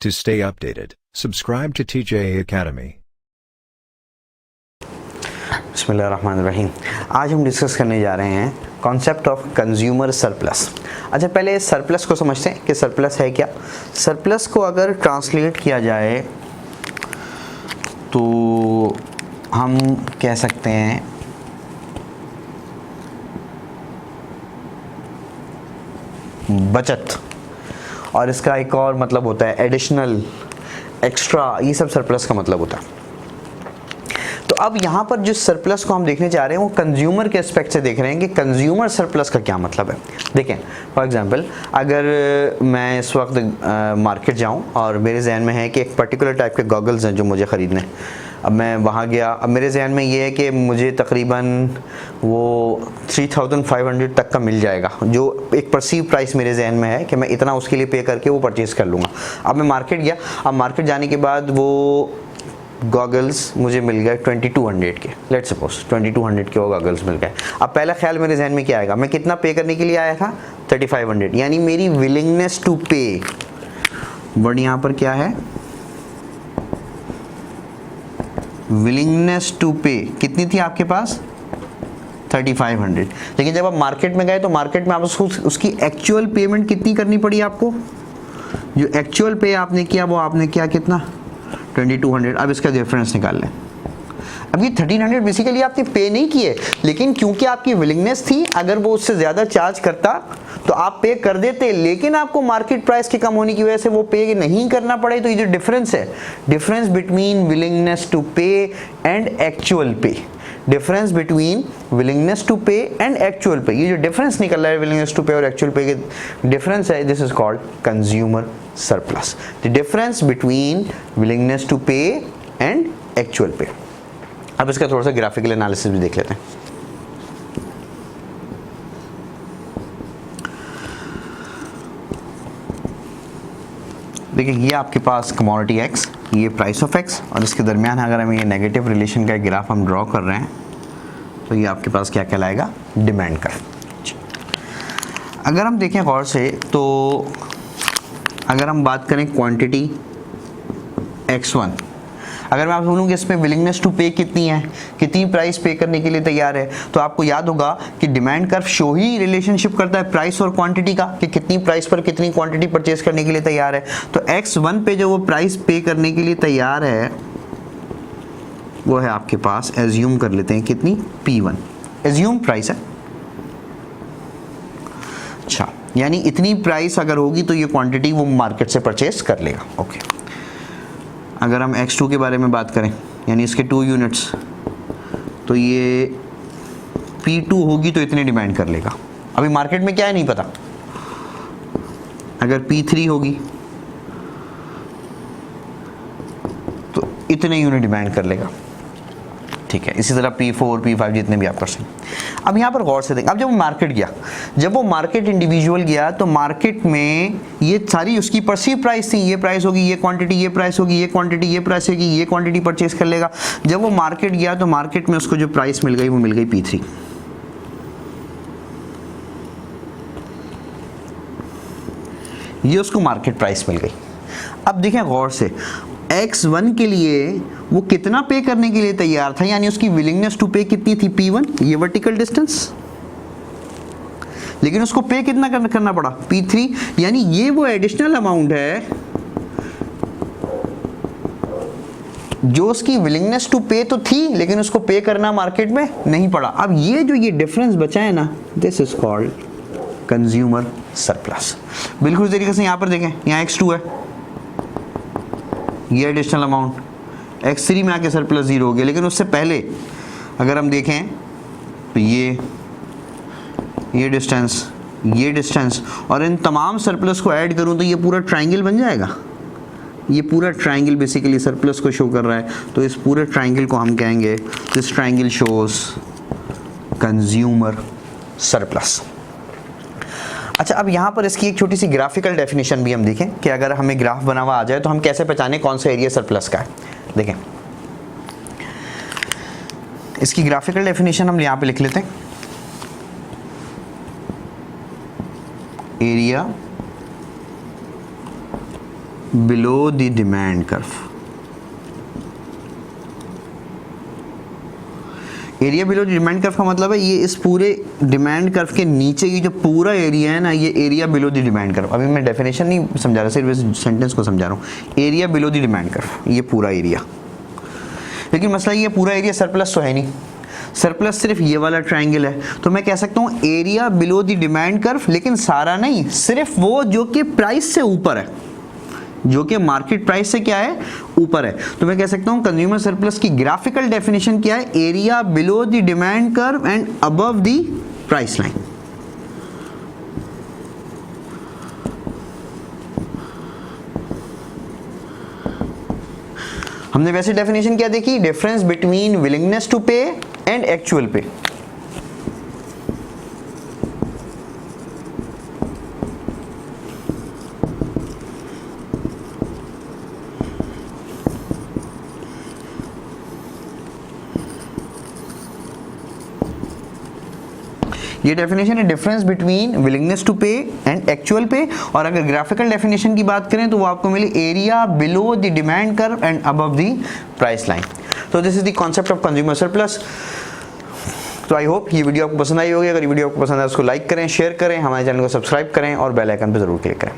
To stay updated, subscribe to TJA Academy. बिस्मिल्लाहिर्रहमानिर्रहीम। आज हम डिस्कस करने जा रहे हैं कॉन्सेप्ट ऑफ कंज्यूमर सरप्लस। अच्छा, पहले सरप्लस को समझते हैं कि सरप्लस है क्या। सरप्लस को अगर ट्रांसलेट किया जाए तो हम कह सकते हैं बचत, और इसका एक और मतलब होता है एडिशनल, एक्स्ट्रा, ये सब सरप्लस का मतलब होता है। तो अब यहाँ पर जिस सरप्लस को हम देखने जा रहे हैं वो कंज्यूमर के एस्पेक्ट से देख रहे हैं कि कंज्यूमर सरप्लस का क्या मतलब है। देखें, फॉर एग्जांपल अगर मैं इस वक्त मार्केट जाऊँ और मेरे जहन में है कि एक पर्टिकुलर टाइप के गॉगल्स हैं जो मुझे ख़रीदने, अब मैं वहाँ गया, अब मेरे जहन में ये है कि मुझे तकरीबन वो 3500 तक का मिल जाएगा, जो एक परसीव प्राइस मेरे जहन में है कि मैं इतना उसके लिए पे करके वो परचेज़ कर लूँगा। अब मैं मार्केट गया, अब मार्केट जाने के बाद वो गॉगल्स मुझे मिल गए 2200 के, लेट्स सपोज 2200 के वो गॉगल्स मिल गए। अब पहला ख्याल मेरे जहन में क्या आएगा, मैं कितना पे करने के लिए आया था 3500, यानी मेरी विलिंगनेस टू पे, वर्ड यहाँ पर क्या है, विलिंगनेस टू पे कितनी थी आपके पास 3500। लेकिन जब आप मार्केट में गए तो मार्केट में आप उसकी एक्चुअल पेमेंट कितनी करनी पड़ी आपको, जो एक्चुअल पे आपने किया वो आपने किया कितना 2200। अब इसका डिफरेंस निकाल लें। अब ये 1300 बेसिकली आपने पे नहीं किए, लेकिन क्योंकि आपकी विलिंगनेस थी, अगर वो उससे ज़्यादा चार्ज करता तो आप पे कर देते, लेकिन आपको मार्केट प्राइस के कम होने की वजह से वो पे नहीं करना पड़े। तो ये जो डिफरेंस है, difference between willingness to pay and actual पे, difference between willingness to pay and actual पे, ये जो डिफरेंस निकल रहा है विलिंगनेस टू पे और एक्चुअल पे के डिफरेंस है, this is called consumer surplus. The difference between willingness to pay and actual pay. अब इसका थोड़ा सा ग्राफिकल एनालिसिस भी देख लेते हैं। देखिए, ये आपके पास कमोडिटी एक्स, ये प्राइस ऑफ एक्स, और इसके दरमियान अगर हम ये नेगेटिव रिलेशन का ग्राफ हम ड्रॉ कर रहे हैं तो ये आपके पास क्या कहलाएगा, डिमांड कर्व। अगर हम देखें गौर से तो अगर हम बात करें क्वांटिटी x1, अगर मैं आपसे बोलूँ कि इसमें विलिंगनेस टू पे कितनी है, कितनी प्राइस पे करने के लिए तैयार है, तो आपको याद होगा कि डिमांड कर्व शो ही रिलेशनशिप करता है प्राइस और क्वांटिटी का, कि कितनी प्राइस पर कितनी क्वांटिटी परचेज करने के लिए तैयार है। तो x1 पे जो वो प्राइस पे करने के लिए तैयार है वो है आपके पास, एज्यूम कर लेते हैं कितनी, P1, एज्यूम प्राइस है। अच्छा, यानी इतनी प्राइस अगर होगी तो ये क्वांटिटी वो मार्केट से परचेज कर लेगा। ओके, अगर हम x2 के बारे में बात करें, यानी इसके 2 यूनिट्स, तो ये P2 होगी तो इतने डिमांड कर लेगा। अभी मार्केट में क्या है नहीं पता, अगर P3 होगी तो इतने यूनिट डिमांड कर लेगा, ठीक है। इसी तरह P4, P5 जितने भी आप कर सकते। अब यहाँ पर गौर से देखें, अब जब वो मार्केट गया, जब वो मार्केट इंडिविजुअल गया तो मार्केट में ये सारी उसकी परसीव प्राइस थी, ये प्राइस होगी, ये क्वांटिटी, ये प्राइस होगी, ये क्वांटिटी, ये प्राइस होगी, ये क्वांटिटी परचेज कर लेगा। जब वो मार्केट गया तो मार्केट में उसको जो प्राइस मिल गई वो मिल गई P3। ये उसको मार्केट प्राइस मिल गई। अब देखें गौर से, x1 के लिए वो कितना पे करने के लिए तैयार था, यानी उसकी विलिंगनेस टू पे कितनी थी P1, ये वर्टिकल डिस्टेंस, लेकिन उसको पे कितना करना पड़ा P3, यानी ये वो एडिशनल अमाउंट है जो उसकी विलिंगनेस टू पे तो थी लेकिन उसको पे करना मार्केट में नहीं पड़ा। अब ये जो ये डिफरेंस बचा है ना, this is called consumer surplus. बिल्कुल इस तरीके से यहाँ पर देखें, यहाँ x2 है, ये एडिशनल अमाउंट, x3 में आके सरप्लस 0 हो गया, लेकिन उससे पहले अगर हम देखें तो ये डिस्टेंस और इन तमाम सरप्लस को ऐड करूं तो ये पूरा ट्रायंगल बन जाएगा। ये पूरा ट्रायंगल बेसिकली सरप्लस को शो कर रहा है, तो इस पूरे ट्रायंगल को हम कहेंगे this triangle shows consumer surplus. अच्छा, अब यहाँ पर इसकी एक छोटी सी ग्राफिकल डेफिनेशन भी हम देखें कि अगर हमें ग्राफ बना हुआ आ जाए तो हम कैसे पहचानें कौन सा एरिया सरप्लस का है। देखें, इसकी ग्राफिकल डेफिनेशन हम यहाँ पे लिख लेते हैं, area below the demand curve. Area below demand curve का मतलब है ये इस पूरे डिमांड कर्व के नीचे की जो पूरा एरिया है ना, ये area below the demand curve. अभी मैं डेफिनेशन नहीं समझा रहा, सिर्फ इस सेंटेंस को समझा रहा हूँ। Area below the demand curve, ये पूरा एरिया। लेकिन मसला ये पूरा एरिया सरप्लस तो है नहीं, सरप्लस सिर्फ ये वाला ट्रायंगल है। तो मैं कह सकता हूँ area below the demand curve, लेकिन सारा नहीं, सिर्फ वो जो कि प्राइस से ऊपर है, जो कि मार्केट प्राइस से क्या है, ऊपर है। तो मैं कह सकता हूं कंज्यूमर सरप्लस की ग्राफिकल डेफिनेशन क्या है, area below the demand curve and above the price line. हमने वैसे डेफिनेशन क्या देखी, difference between willingness to pay and actual पे। ये डेफिनेशन है difference between willingness to pay and actual पे। और अगर ग्राफिकल डेफिनेशन की बात करें तो वो आपको मिली area below the demand curve and above the price line. तो this is the concept of consumer surplus. तो आई होप ये वीडियो आपको पसंद आई होगी। अगर ये वीडियो आपको पसंद है उसको लाइक करें, शेयर करें, हमारे चैनल को सब्सक्राइब करें और बेल आइकन पर जरूर क्लिक करें।